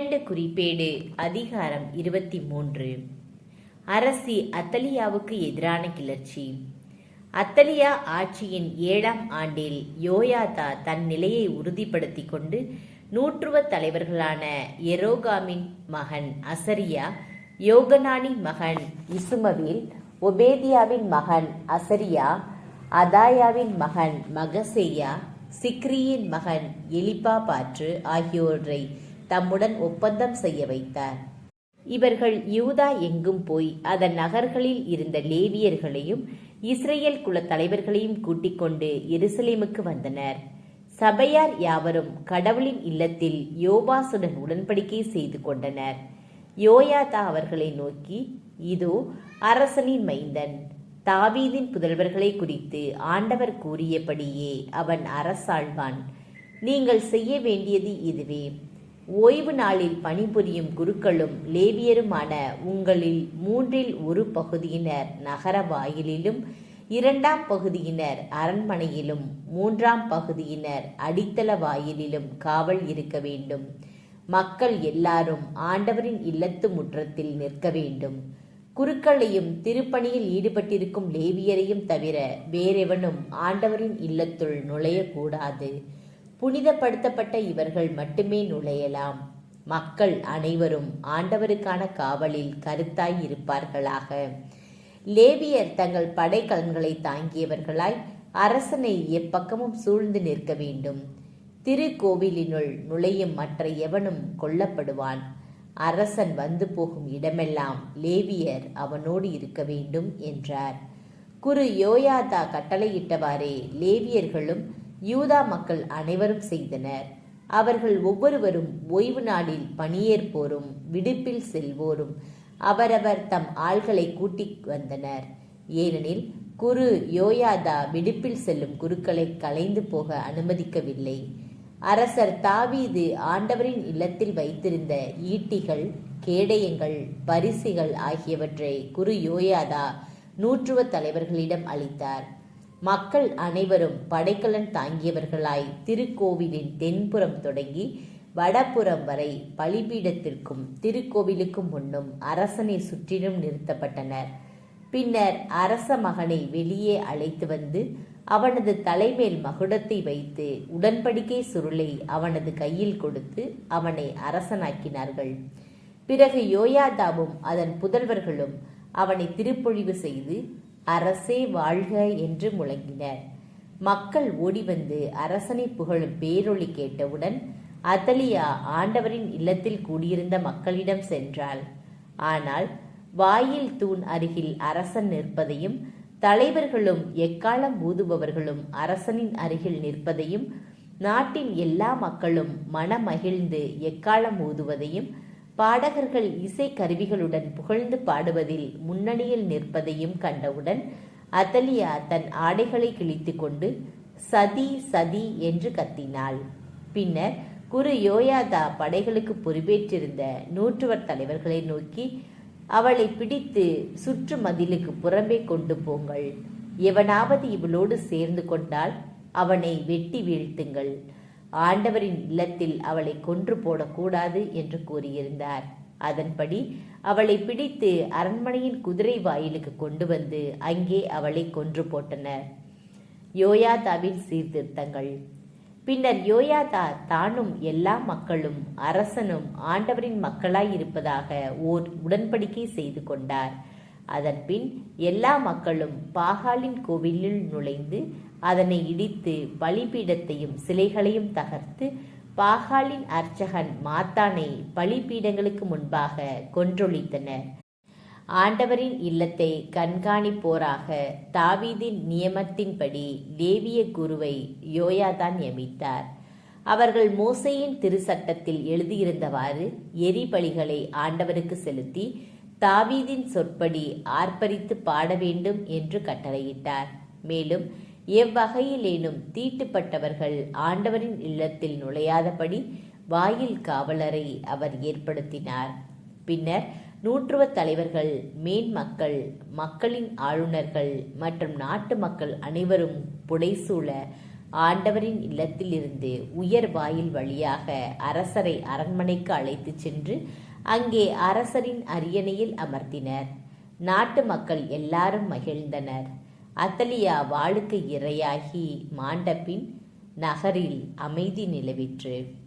குறிப்பேடு அதிகாரம் 23. அரசி அத்தலியாவுக்கு எதிரான கிளர்ச்சி. அத்தலியா ஆட்சியின் 7ஆம் ஆண்டில் யோயாதா தன் நிலையை உறுதிப்படுத்திக் கொண்டு நூற்றுவ தலைவர்களான எரோகாமின் மகன் அசரியா, யோகனானின் மகன் இசுமவேல், ஒபேதியாவின் மகன் அசரியா, அதாயாவின் மகன் மகசேயா, சிக்ரியின் மகன் எலிப்பாபாற்று ஆகியோரை தம்முடன் ஒப்பந்தம் செய்ய வைத்தார். இவர்கள் யூதா எங்கும் போய் அதன் நகர்களில் இருந்த லேவியர்களையும் இஸ்ரேல் குல தலைவர்களையும் கூட்டிக் கொண்டு எருசலேமுக்கு வந்தனர். சபையார் யாவரும் கடவுளின் இல்லத்தில் யோவாசுடன் உடன்படிக்கை செய்து கொண்டனர். யோயாதா அவர்களை நோக்கி, இதோ அரசனின் மைந்தன் தாவீதின் புதல்வர்களை குறித்து ஆண்டவர் கூறியபடியே அவன் அரசாழ்வான். நீங்கள் செய்ய வேண்டியது இதுவே: ஓய்வு நாளில் பணிபுரியும் குருக்களும் லேவியருமான உங்களில் 1/3 பகுதியினர் நகர வாயிலிலும், 2ஆம் பகுதியினர் அரண்மனையிலும், 3ஆம் பகுதியினர் அடித்தள வாயிலிலும் காவல் இருக்க வேண்டும். மக்கள் எல்லாரும் ஆண்டவரின் இல்லத்து முற்றத்தில் நிற்க வேண்டும். குருக்களையும் திருப்பணியில் ஈடுபட்டிருக்கும் லேவியரையும் தவிர வேறெவனும் ஆண்டவரின் இல்லத்துள் நுழையக்கூடாது. புனிதப்படுத்தப்பட்ட இவர்கள் மட்டுமே நுழையலாம். மக்கள் அனைவரும் ஆண்டவருக்கான காவலில் கருத்தாய் இருப்பார்களாக. லேவியர் தங்கள் படைக்கலன்களை தாங்கியவர்களாய் அரசனை எப்பக்கமும் சூழ்ந்து நிற்க வேண்டும். திருக்கோவிலினுள் நுழையும் மற்ற எவனும் கொல்லப்படுவான். அரசன் வந்து போகும் இடமெல்லாம் லேவியர் அவனோடு இருக்க வேண்டும் என்றார். குரு யோயாதா கட்டளையிட்டவாறே லேவியர்களும் யூதா மக்கள் அனைவரும் செய்தனர். அவர்கள் ஒவ்வொருவரும் ஓய்வு நாளில் பணியேற்போரும் விடுப்பில் செல்வோரும் அவரவர் தம் ஆள்களை கூட்டிக் வந்தனர். ஏனெனில் குரு யோயாதா விடுப்பில் செல்லும் குருக்களை கலைந்து போக அனுமதிக்கவில்லை. அரசர் தாவீது ஆண்டவரின் இல்லத்தில் வைத்திருந்த ஈட்டிகள், கேடயங்கள், பரிசுகள் ஆகியவற்றை குரு யோயாதா நூற்றுவ தலைவர்களிடம் அளித்தார். மக்கள் அனைவரும் படைக்கலன் தாங்கியவர்களாய் திருக்கோவிலின் தென்புறம் தொடங்கி வடபுறம் வரை பலிபீடத்திற்கும் திருக்கோவிலுக்கும் முன்னும் அரசனை சுற்றிலும் நிறுத்தப்பட்டனர். பின்னர் அரச மகனை வெளியே அழைத்து வந்து அவனது தலைமேல் மகுடத்தை வைத்து உடன்படிக்கை சுருளை அவனது கையில் கொடுத்து அவனை அரசனாக்கினார்கள். பிறகு யோயாதாவும் அதன் புதல்வர்களும் அவனை திருப்பொழிவு செய்து அரசே வாழ்க என்று முழங்கினர். மக்கள் ஓடிவந்து அரசனை புகழும் பேரொளி கேட்டவுடன் அத்தலியா ஆண்டவரின் இல்லத்தில் கூடியிருந்த மக்களிடம் சென்றாள். ஆனால் வாயில் தூண் அருகில் அரசன் நிற்பதையும் தலைவர்களும் எக்காலம் ஊதுபவர்களும் அரசனின் அருகில் நிற்பதையும் நாட்டின் எல்லா மக்களும் மனமகிழ்ந்து எக்காலம் ஊதுவதையும் பாடகர்கள் இசை கருவிகளுடன் புகழ்ந்து பாடுவதில் முன்னணியில் நிற்பதையும் கண்டவுடன் அத்தலியா தன் ஆடைகளை கிழித்து கொண்டு சதி சதி என்று கத்தினாள். பின்னர் குரு யோயாதா படைகளுக்கு பொறுப்பேற்றிருந்த நூற்றுவர் தலைவர்களை நோக்கி, அவளை பிடித்து சுற்று மதிலுக்கு புறம்பே கொண்டு போங்கள். எவனாவது இவளோடு சேர்ந்து கொண்டால் அவனை வெட்டி வீழ்த்துங்கள். ஆண்டவரின் இல்லத்தில் அவளை கொன்று போடக்கூடாது என்று கூறியிருந்தார். அதன்படி அவளை பிடித்து அரண்மனையின் குதிரை வாயிலுக்கு கொண்டு வந்து அங்கே அவளை கொன்று போட்டனர். யோயாதாவின் சீர்திருத்தங்கள். பின்னர் யோயாதா தானும் எல்லா மக்களும் அரசனும் ஆண்டவரின் மக்களாய் இருப்பதாக ஓர் உடன்படிக்கை செய்து கொண்டார். அதன்பின் எல்லா மக்களும் பாகாலின் கோவிலில் நுழைந்து அதனை இடித்து பலிபீடத்தையும் சிலைகளையும் தகர்த்து பாகாலின் அர்ச்சகன் மாத்தானை பலிபீடங்களுக்கு முன்பாக கொன்றொழித்தனர். ஆண்டவரின் இல்லத்தை கண்காணிப்போராக தாவீதின் நியமத்தின்படி லேவிய குருவை யோயாதா நியமித்தார். அவர்கள் மோசேயின் திருச்சட்டத்தில் எழுதியிருந்தவாறு எரிபலிகளை ஆண்டவருக்கு செலுத்தி தாவீதின் சொற்படி ஆர்ப்பரித்து பாட வேண்டும் என்று கட்டளையிட்டார். மேலும் எவ்வகையிலேனும் தீட்டுப்பட்டவர்கள் ஆண்டவரின் இல்லத்தில் நுழையாதபடி வாயில் காவலரை அவர் ஏற்படுத்தினார். பின்னர் நூற்றுவ தலைவர்கள், மேன்மக்கள், மக்களின் ஆளுநர்கள் மற்றும் நாட்டு மக்கள் அனைவரும் புடைசூழ ஆண்டவரின் இல்லத்திலிருந்து உயர் வாயில் வழியாக அரசரை அரண்மனைக்கு அழைத்துச் சென்று அங்கே அரசரின் அரியணையில் அமர்த்தினர். நாட்டு மக்கள் எல்லாரும் மகிழ்ந்தனர். அத்தலியா வாளுக்கு இரையாகி மாண்டபின் நகரில் அமைதி நிலவிற்று.